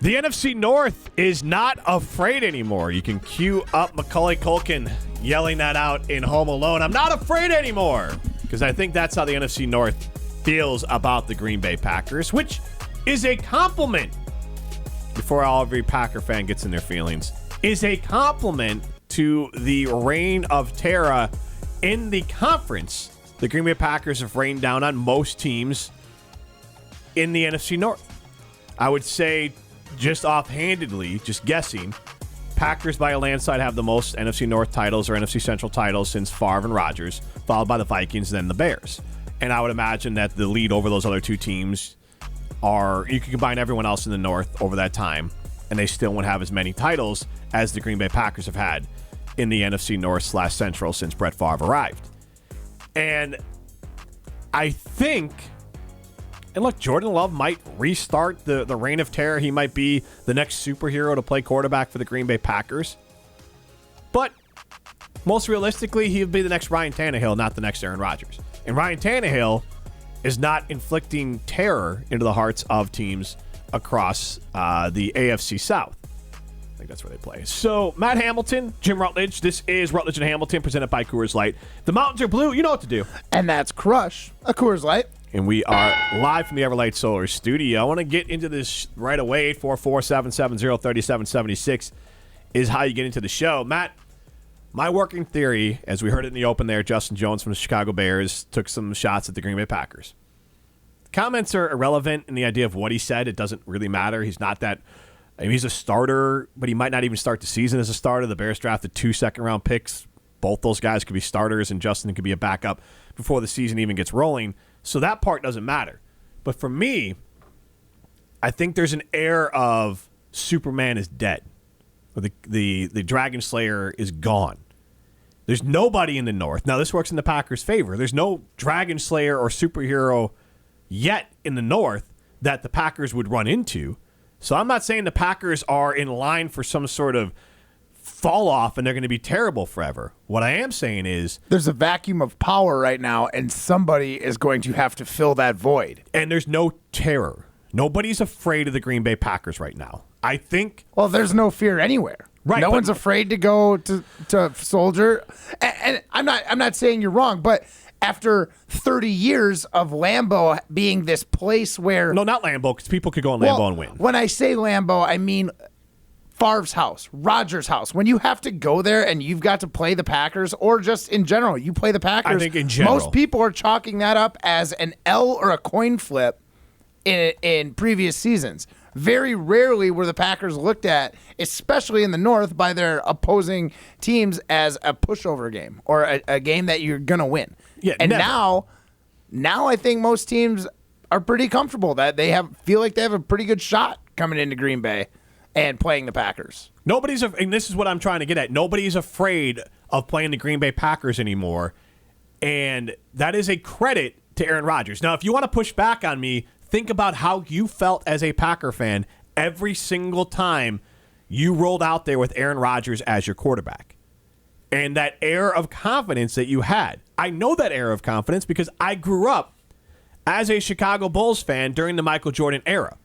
The NFC North is not afraid anymore. You can cue up Macaulay Culkin yelling that out in Home Alone. I'm not afraid anymore. Because I think that's how the NFC North feels about the Green Bay Packers, which is a compliment. Before every Packer fan gets in their feelings, is a compliment to the reign of terror in the conference. The Green Bay Packers have rained down on most teams in the NFC North. I would say, just offhandedly, just guessing, Packers by a landslide have the most NFC North titles or NFC Central titles since Favre and Rodgers, followed by the Vikings, then the Bears. And I would imagine that the lead over those other two teams are, you can combine everyone else in the North over that time, and they still won't have as many titles as the Green Bay Packers have had in the NFC North/Central since Brett Favre arrived. And I think, and look, Jordan Love might restart the reign of terror. He might be the next superhero to play quarterback for the Green Bay Packers. But most realistically, he would be the next Ryan Tannehill, not the next Aaron Rodgers. And Ryan Tannehill is not inflicting terror into the hearts of teams across the AFC South. I think that's where they play. So, Matt Hamilton, Jim Rutledge. This is Rutledge and Hamilton, presented by Coors Light. The mountains are blue. You know what to do. And that's Crush, a Coors Light. And we are live from the Everlight Solar Studio. I want to get into this right away. 844-770-3776 is how you get into the show. Matt, my working theory, as we heard it in the open there, Justin Jones from the Chicago Bears took some shots at the Green Bay Packers. The comments are irrelevant in the idea of what he said. It doesn't really matter. He's not that... I mean, he's a starter, but he might not even start the season as a starter. The Bears drafted 2 second-round picks. Both those guys could be starters, and Justin could be a backup before the season even gets rolling. So that part doesn't matter. But for me, I think there's an air of Superman is dead. Or the Dragon Slayer is gone. There's nobody in the North. Now, this works in the Packers' favor. There's no Dragon Slayer or superhero yet in the North that the Packers would run into. So I'm not saying the Packers are in line for some sort of fall off and they're going to be terrible forever. What I am saying is there's a vacuum of power right now, and somebody is going to have to fill that void. And there's no terror. Nobody's afraid of the Green Bay Packers right now. I think... Well, there's no fear anywhere. Right. No one's afraid to go to Soldier. And I'm not saying you're wrong, but after 30 years of Lambeau being this place where... No, not Lambeau, because people could go on Lambeau and win. When I say Lambeau, I mean Favre's house, Rodgers' house. When you have to go there and you've got to play the Packers, or just in general, you play the Packers. I think in general. Most people are chalking that up as an L or a coin flip in previous seasons. Very rarely were the Packers looked at, especially in the North, by their opposing teams as a pushover game or a game that you're going to win. Yeah, and never. now I think most teams are pretty comfortable that they feel like they have a pretty good shot coming into Green Bay and playing the Packers. And this is what I'm trying to get at. Nobody's afraid of playing the Green Bay Packers anymore, and that is a credit to Aaron Rodgers. Now, if you want to push back on me, think about how you felt as a Packer fan every single time you rolled out there with Aaron Rodgers as your quarterback. And that air of confidence that you had. I know that air of confidence because I grew up as a Chicago Bulls fan during the Michael Jordan era.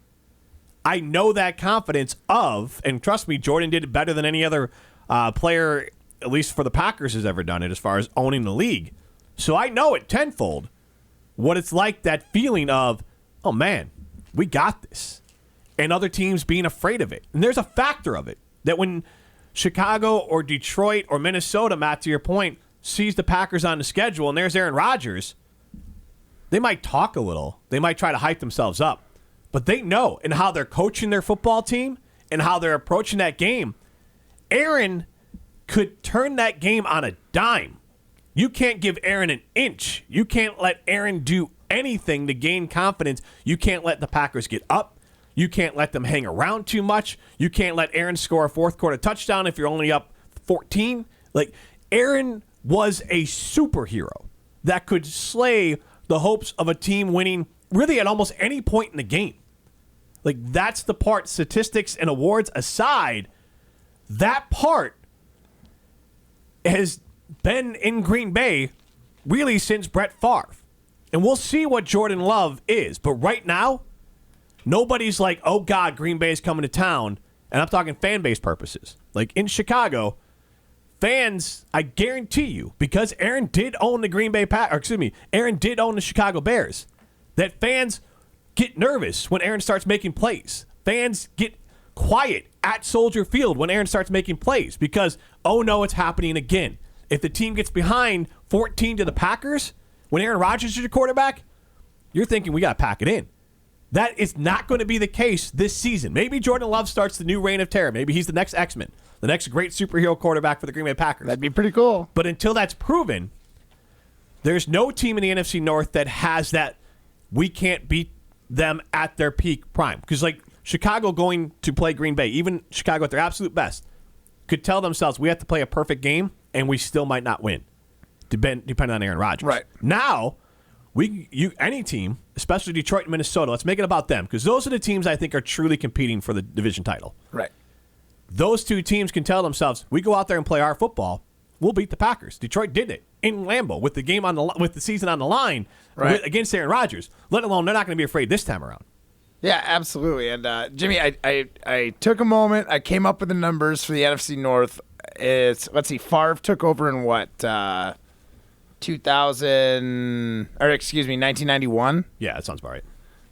I know that confidence of, and trust me, Jordan did it better than any other player, at least for the Packers, has ever done it as far as owning the league. So I know it tenfold what it's like, that feeling of, oh man, we got this. And other teams being afraid of it. And there's a factor of it that when Chicago or Detroit or Minnesota, Matt, to your point, sees the Packers on the schedule and there's Aaron Rodgers, they might talk a little. They might try to hype themselves up. But they know, and how they're coaching their football team and how they're approaching that game, Aaron could turn that game on a dime. You can't give Aaron an inch. You can't let Aaron do anything to gain confidence. You can't let the Packers get up. You can't let them hang around too much. You can't let Aaron score a fourth quarter touchdown if you're only up 14. Like, Aaron was a superhero that could slay the hopes of a team winning really at almost any point in the game. Like, that's the part, statistics and awards aside, that part has been in Green Bay really since Brett Favre. And we'll see what Jordan Love is. But right now, Nobody's like, oh, God, Green Bay is coming to town. And I'm talking fan base purposes. Like in Chicago, fans, I guarantee you, because Aaron did own the Aaron did own the Chicago Bears, that fans get nervous when Aaron starts making plays. Fans get quiet at Soldier Field when Aaron starts making plays because, oh no, it's happening again. If the team gets behind 14 to the Packers, when Aaron Rodgers is your quarterback, you're thinking we got to pack it in. That is not going to be the case this season. Maybe Jordan Love starts the new reign of terror. Maybe he's the next X-Men, the next great superhero quarterback for the Green Bay Packers. That'd be pretty cool. But until that's proven, there's no team in the NFC North that has that we can't beat them at their peak prime. Because like Chicago going to play Green Bay, even Chicago at their absolute best, could tell themselves we have to play a perfect game and we still might not win, depending on Aaron Rodgers. Right. Now, any team, especially Detroit and Minnesota, let's make it about them because those are the teams I think are truly competing for the division title. Right. Those two teams can tell themselves, we go out there and play our football, we'll beat the Packers. Detroit did it in Lambeau with the season on the line against Aaron Rodgers. Let alone they're not going to be afraid this time around. Yeah, absolutely. And Jimmy, I took a moment. I came up with the numbers for the NFC North. Let's see, Favre took over in what 1991. Yeah, that sounds about right.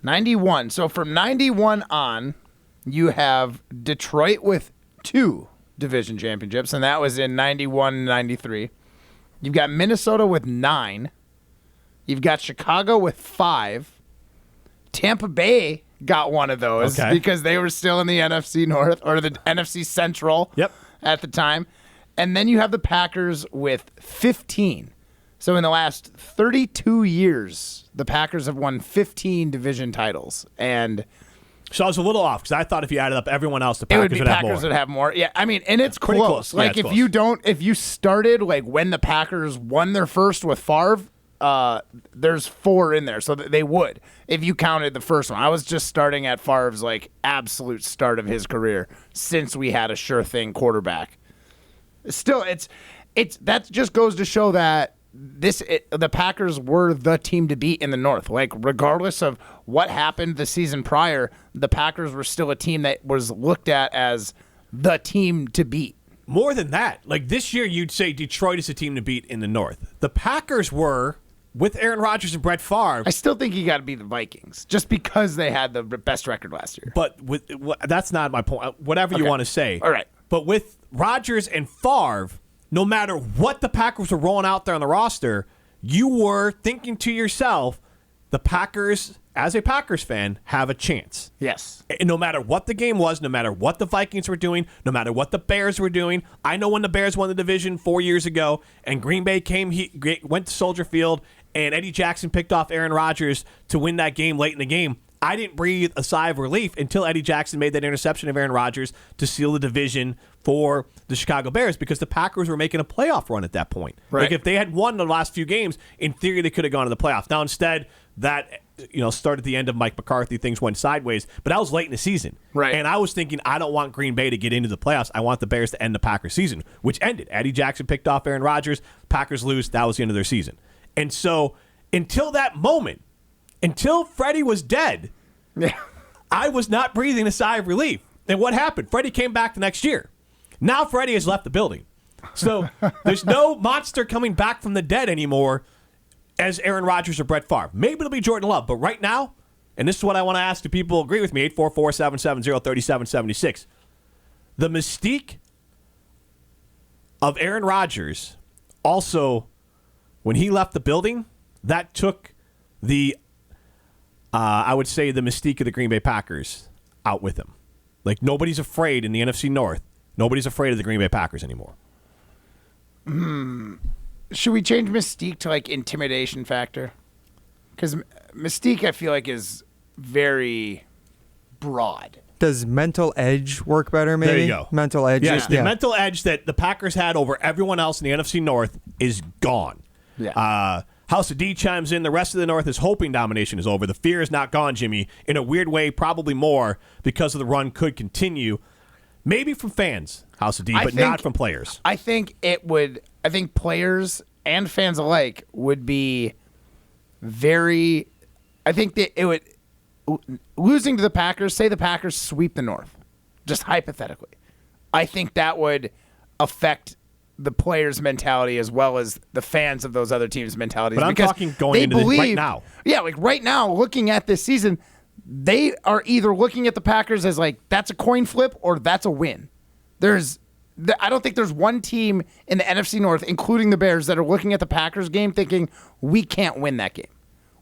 91. So from 91 on, you have Detroit with 2 division championships, and that was in 91 and 93. You've got Minnesota with 9. You've got Chicago with 5. Tampa Bay got one of those because they were still in the NFC North or the NFC Central at the time. And then you have the Packers with 15. So in the last 32 years, the Packers have won 15 division titles. And so I was a little off because I thought if you added up everyone else, the Packers would have more. Yeah, I mean, and it's close. Like yeah, if you started like when the Packers won their first with Favre, there's 4 in there, so they would if you counted the first one. I was just starting at Favre's like absolute start of his career since we had a sure thing quarterback. Still, it's that just goes to show that the Packers were the team to beat in the North. Like regardless of what happened the season prior, the Packers were still a team that was looked at as the team to beat. More than that, like this year, you'd say Detroit is a team to beat in the North. The Packers were. With Aaron Rodgers and Brett Favre. I still think you got to be the Vikings, just because they had the best record last year. But that's not my point. Whatever you want to say. All right. But with Rodgers and Favre, no matter what the Packers were rolling out there on the roster, you were thinking to yourself, the Packers, as a Packers fan, have a chance. Yes. And no matter what the game was, no matter what the Vikings were doing, no matter what the Bears were doing. I know when the Bears won the division 4 years ago and Green Bay went to Soldier Field and Eddie Jackson picked off Aaron Rodgers to win that game late in the game. I didn't breathe a sigh of relief until Eddie Jackson made that interception of Aaron Rodgers to seal the division for the Chicago Bears because the Packers were making a playoff run at that point. Right. Like if they had won the last few games, in theory they could have gone to the playoffs. Now instead, that started the end of Mike McCarthy. Things went sideways, but that was late in the season. Right. And I was thinking, I don't want Green Bay to get into the playoffs. I want the Bears to end the Packers season, which ended. Eddie Jackson picked off Aaron Rodgers. Packers lose. That was the end of their season. And so until that moment, until Freddie was dead, I was not breathing a sigh of relief. And what happened? Freddie came back the next year. Now Freddie has left the building. So there's no monster coming back from the dead anymore as Aaron Rodgers or Brett Favre. Maybe it'll be Jordan Love. But right now, and this is what I want to ask, do people agree with me? 844-770-3776. The mystique of Aaron Rodgers also, when he left the building, that took the I would say the mystique of the Green Bay Packers out with him. Like nobody's afraid in the NFC North. Nobody's afraid of the Green Bay Packers anymore. Should we change mystique to like intimidation factor? Because mystique, I feel like, is very broad. Does mental edge work better, maybe? There you go. Mental edge. Yes, the mental edge that the Packers had over everyone else in the NFC North is gone. Yeah. House of D chimes in. The rest of the North is hoping domination is over. The fear is not gone, Jimmy. In a weird way, probably more because of the run could continue. Maybe from fans, House of D, but not from players. I think it would. I think players and fans alike would be very. I think that it would. losing to the Packers, say the Packers sweep the North, just hypothetically, I think that would affect the players' mentality as well as the fans of those other teams' mentalities. But I'm talking going into this right now. Yeah, like right now, looking at this season, they are either looking at the Packers as like, that's a coin flip or that's a win. I don't think there's one team in the NFC North, including the Bears, that are looking at the Packers game thinking, we can't win that game.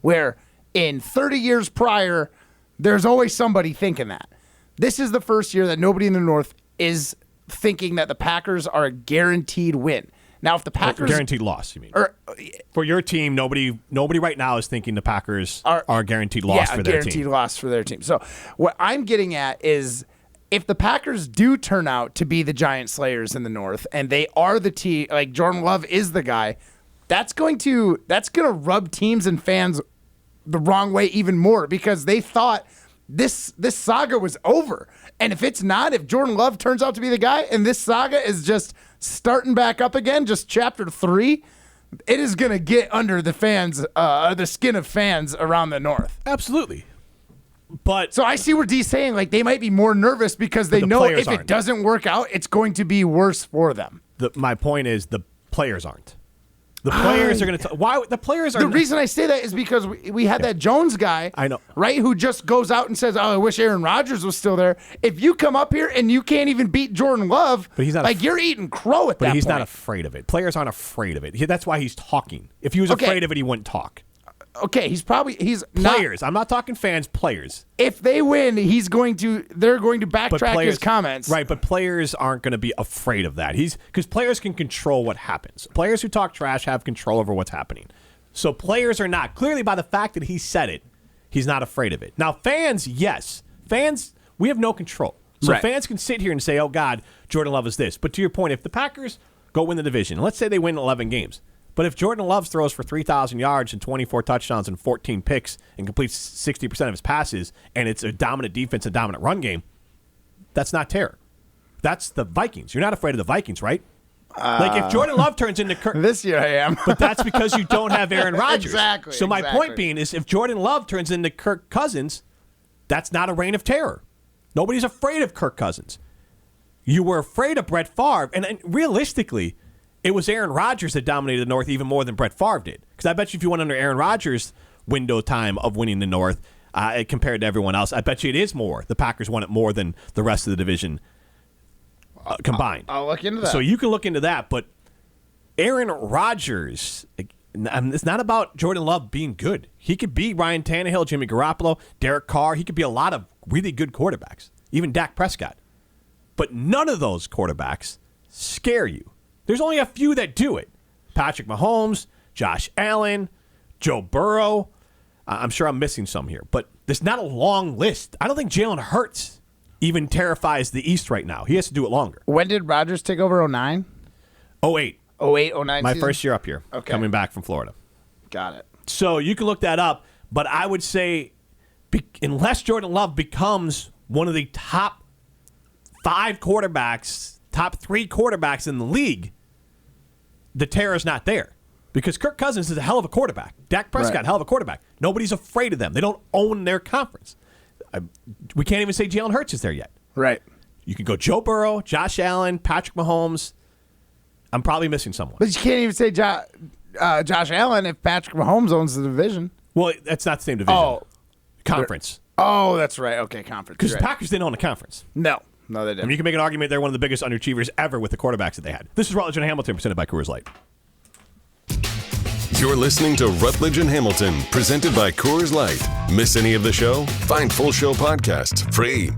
Where in 30 years prior, there's always somebody thinking that. This is the first year that nobody in the North is thinking that the Packers are a guaranteed win. Now, if the Packers... Guaranteed loss, you mean? For your team, nobody right now is thinking the Packers are a guaranteed loss for their team. Yeah, a guaranteed loss for their team. So what I'm getting at is if the Packers do turn out to be the giant slayers in the North and they are the team, like Jordan Love is the guy, that's going to rub teams and fans the wrong way even more because they thought this saga was over. And if it's not, if Jordan Love turns out to be the guy and this saga is just starting back up again, just chapter 3, it is going to get under the fans, the skin of fans around the North. Absolutely. But so I see what D's saying. Like they might be more nervous because they know if it doesn't work out, it's going to be worse for them. My point is the players aren't. The players are going to. Why the players are? The reason I say that is because we had that Jones guy, I know, right, who just goes out and says, "Oh, I wish Aaron Rodgers was still there." If you come up here and you can't even beat Jordan Love, but he's not like you're eating crow at that point. But he's not afraid of it. Players aren't afraid of it. That's why he's talking. If he was afraid of it, he wouldn't talk. Okay, he's players. I'm not talking fans. Players. If they win, they're going to backtrack his comments. Right, but players aren't going to be afraid of that. Because players can control what happens. Players who talk trash have control over what's happening. So players are not. Clearly, by the fact that he said it, he's not afraid of it. Now, fans, yes, we have no control. So fans can sit here and say, "Oh God, Jordan Love is this." But to your point, if the Packers go win the division, let's say they win 11 games. But if Jordan Love throws for 3,000 yards and 24 touchdowns and 14 picks and completes 60% of his passes and it's a dominant defense and dominant run game, that's not terror. That's the Vikings. You're not afraid of the Vikings, right? Like if Jordan Love turns into Kirk... This year I am. But that's because you don't have Aaron Rodgers. Exactly. So my point being is if Jordan Love turns into Kirk Cousins, that's not a reign of terror. Nobody's afraid of Kirk Cousins. You were afraid of Brett Favre. And realistically... it was Aaron Rodgers that dominated the North even more than Brett Favre did. Because I bet you if you went under Aaron Rodgers' window time of winning the North compared to everyone else, I bet you it is more. The Packers won it more than the rest of the division combined. I'll look into that. So you can look into that. But Aaron Rodgers, it's not about Jordan Love being good. He could be Ryan Tannehill, Jimmy Garoppolo, Derek Carr. He could be a lot of really good quarterbacks, even Dak Prescott. But none of those quarterbacks scare you. There's only a few that do it. Patrick Mahomes, Josh Allen, Joe Burrow. I'm sure I'm missing some here, but there's not a long list. I don't think Jalen Hurts even terrifies the East right now. He has to do it longer. When did Rodgers take over, 09? 08. 08, 09 My season? first year up here, coming back from Florida. Got it. So you can look that up, but I would say unless Jordan Love becomes one of the top 5 quarterbacks, top 3 quarterbacks in the league, the terror is not there because Kirk Cousins is a hell of a quarterback. Dak Prescott, hell of a quarterback. Nobody's afraid of them. They don't own their conference. We can't even say Jalen Hurts is there yet. Right. You could go Joe Burrow, Josh Allen, Patrick Mahomes. I'm probably missing someone. But you can't even say Josh Allen if Patrick Mahomes owns the division. Well, that's not the same division. Oh. Conference. Oh, that's right. Okay, conference. Because the Packers didn't own a conference. No, they didn't. I mean, you can make an argument they're one of the biggest underachievers ever with the quarterbacks that they had. This is Rutledge and Hamilton, presented by Coors Light. You're listening to Rutledge and Hamilton, presented by Coors Light. Miss any of the show? Find full show podcasts free